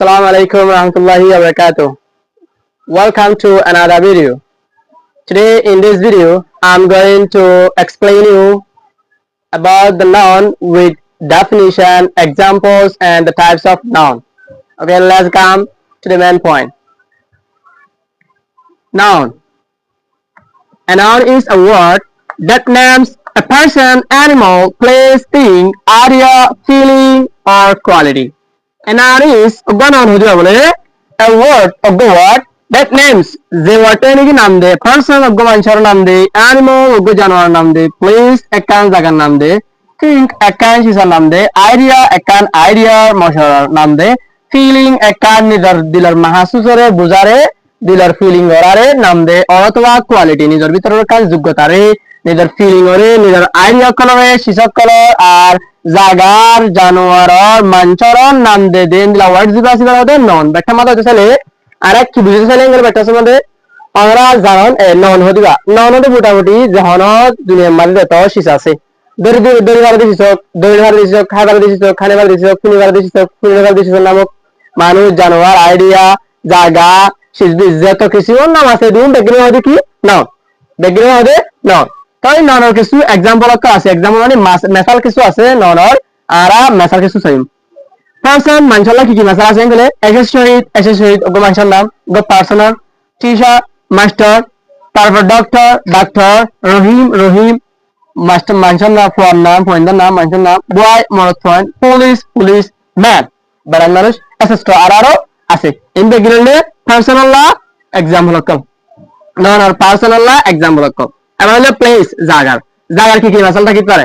Assalamu alaikum warahmatullahi wabarakatuh. Welcome to another video. Today in this video, I'm going to explain you about the noun with definition, examples, and the types of noun. Okay, let's come to the main point. Noun. A noun is a word that names a person, animal, place, thing, area, feeling, or quality. A noun is a word of the word that names the word any নাম দে person of মানুষের নাম দে animal of জানোয়ার নাম দে place একান জায়গার নাম দে think একান শিশার নাম দে idea একান আইডিয়ার মশার নাম দে feeling একান নিজের দিলের মাহাসুসরে বুঝারে দিলের ফিলিং ওরারে নাম দে অথবা কোয়ালিটি নিজের ভিতরের কাজ যোগ্যতারে নিজের ফিলিং ওরে নিজের আইডিয়া কলরে শিশক কলর আর জাগার জানোয়ারর মাঞ্চরর নাম দে দেন দিলা ওয়ার্ড জিবা সিবা দে নন ব্যাখ্যা মাথা চলে আরেক কি বুঝতে চাইলে এগুলো ব্যাখ্যা সম্বন্ধে আমরা জানন নন হদিবা নন হতে মোটামুটি যখন দুনিয়ার মাঝে তো শিশ আছে দড়ি দড়ি বার দিছিস দড়ি বার দিছিস খাবার দিছিস খানে বার দিছিস খুনি বার দিছিস খুনি বার দিছিস নামক মানুষ জানোয়ার আইডিয়া জায়গা শিশবি যত কিছু নাম আছে দুন ব্যাকগ্রাউন্ড হবে কি নাও ব্যাকগ্রাউন্ড হবে নাও তাই ননের কিছু एग्जांपल আছে एग्जांपल মানে মেসাল কিছু আছে ননের আর মেসাল কিছু সাইম পার্সন মানশাল্লাহ কি মেসাল আছে এগুলো এসেসরিট ওগো মানশার নাম গো পার্সোনাল টিচার মাস্টার তারপর ডক্টর রহিম মাস্টার মানশার নাম ফোয়ান্দার নাম মানশার নাম বয় মরদ ফোয়ান পুলিশ ম্যান বারান মানুষ এসেস্টর আরো আছে ইন ব্যাকগ্রাউন্ডে পার্সোনাল্লাহ एग्जांपल কম ননের পার্সোনাল্লাহ एग्जांपल কম এবার হলো প্লেস জায়গার কি মেসাল থাকি পারে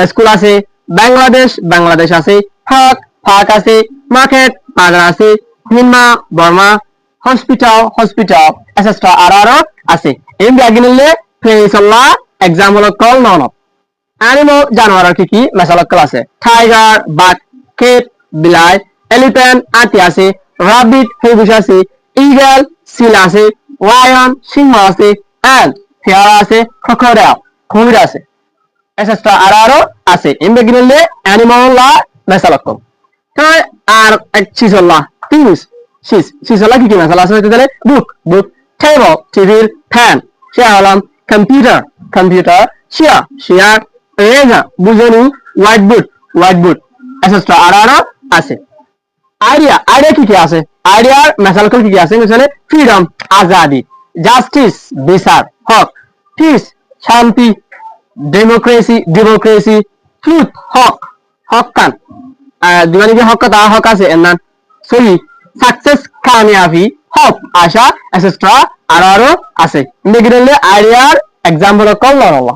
স্কুল আছে বাংলাদেশ আছে ফাঁক আছে মার্কেট বাজার আছে হিমা বর্মা হসপিটাল এসেস্ট্রা আরো আছে এই ব্যাগিনলে প্লেস আল্লাহ एग्जांपल কল নন অ্যানিমাল জানোয়ার কি মেসাল কল আছে টাইগার বাঘ কেট বিলাই এলিফ্যান্ট হাতি আছে রাবিট হরিণ আছে ঈগল সিল আছে লায়ন সিংহ আছে এন্ড পেয়ারা আছে ক্রোকোডাইল কুমির আছে এসেস্ট্রা আরো আছে ইন ব্যাকগ্রাউন্ডে অ্যানিমাল লা মেসালকম তাই আর এক চিজলা থিংস চিজলা কি মেসাল আছে তাহলে book table TV fan chair computer chair eraser বুঝনি হোয়াইট বোর্ড এসেস্ট্রা আরো আছে আইডিয়া কি আছে আইডিয়ার মেসালকম কি আছে মিসালে ফ্রিডম আজাদি জাস্টিস বিচার হক পিস শান্তি ডেমোক্রেসি ট্রুথ হক কান দিবানি কি হক আছে এন্না সহি সাকসেস কামিয়াবি হোপ আশা এসেস্ট্রা আরো আছে ইন্ডিগ্রেলে আইডিয়ার एग्जांपल কল নরলা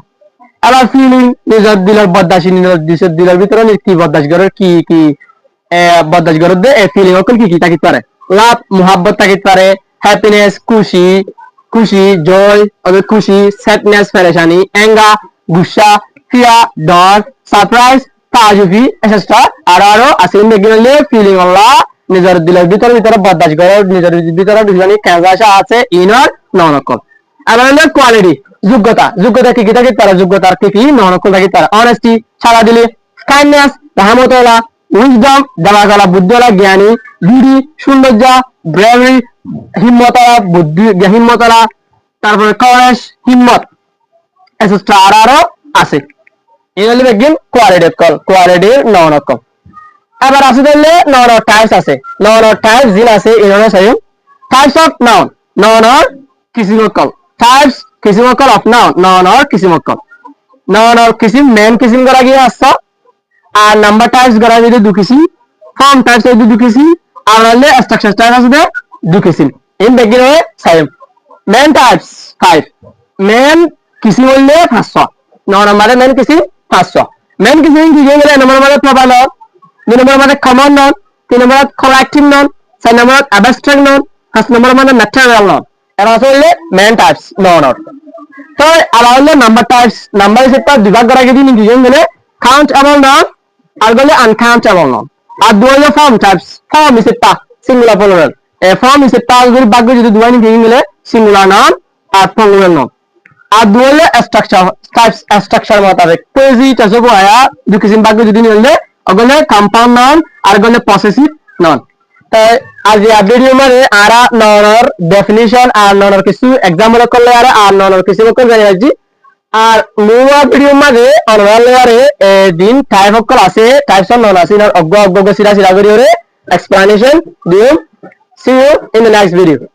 আবার ফিলিং নিজের দিলের বদাসী নিজের দিলের ভিতরে কি বদাস করে কি বদাস করে দে ফিলিং অকল কি তাকিত পারে লাভ মোহাব্বত তাকিত পারে হ্যাপিনেস খুশি জয় খুশি স্যাডনেস পেরেশানি অ্যাঙ্গার গুসা ফিয়ার ডর সারপ্রাইজ তাজুবি এসেস্ট্রা আরো আছে ইন্ডিগ্রেলে ফিলিং আল্লাহ নিজের দিলের ভিতরে বদাস করে নিজের ভিতরে দুজনই কেঁজা আছে ইনার ননকল আবার হলো কোয়ালিটি যোগ্যতা কি থাকে তারা যোগ্যতার কি ননকল থাকে তারা অনেস্টি সারা দিলে কাইন্ডনেস রহমতওয়ালা উইজডম দামাগালা বুদ্ধিওয়ালা জ্ঞানী বিউটি সৌন্দর্য ব্রেভারি হিম্মতওয়ালা তারপরে করেজ হিম্মত এসেস্ট্রা আরো আছে এই হলো বেগিন কোয়ালিটির ননকল এবার আছে তাহলে নন টাইপস আছে নন টাইপস জিন আছে ইননে সাইম টাইপস অফ নাউন অর কিসমকল টাইপস কিসমকল অফ নাউন অর কিসিম মেন কিসিম করা গিয়ে আসছে আর নাম্বার টাইপস করা গিয়ে দু কিসিম ফর্ম টাইপস এই দু কিসিম আর হলে স্ট্রাকচার টাইপ আছে দু কিসিম ইন বেগিনে সাইম মেন টাইপস 5 মেন কিসিম হলে 500 নন নাম্বারে মেন কিসিম 500 মেন কিসিম কি গেলে নাম্বার মানে প্রবাল দুই নম্বর মানে কমন নন তিন নম্বর কালেক্টিভ নন চার নম্বর অ্যাবস্ট্রাক্ট নন পাঁচ নম্বর মানে ন্যাচারাল নন এরা হচ্ছে মেন টাইপস নন তো আবার হলো নাম্বার টাইপস নাম্বার সেটা বিভাগ করা গিয়ে দুজন গেলে কাউন্টেবল নন আর গেলে আনকাউন্টেবল নন আর দুই হলো ফর্ম টাইপস ফর্ম সেটা সিঙ্গুলার প্লুরাল ফর্ম সেটা যদি ভাগ যদি দুই নিয়ে গেলে সিঙ্গুলার নন আর প্লুরাল নন আর দুই হলো স্ট্রাকচার মোতাবেক পজিটিভ আসবো আয়া দুই কিসিম ভাগ যদি নিলে অগলে কম্পাউন্ড নাউন আর গলে possessive noun as a video mane ara nonor definition আর ননর কিছু এক্সাম্পল করলে আর ননর কিছু করে জানি আছি আর মুয়া ভিডিও মাঝে অনলাইনে দিন টাইপ অফ কল আছে টাইপস অফ নন আছে অজ্ঞ অজ্ঞ সিরা সিরা ভিডিও রে এক্সপ্লেনেশন দিও see you in the next video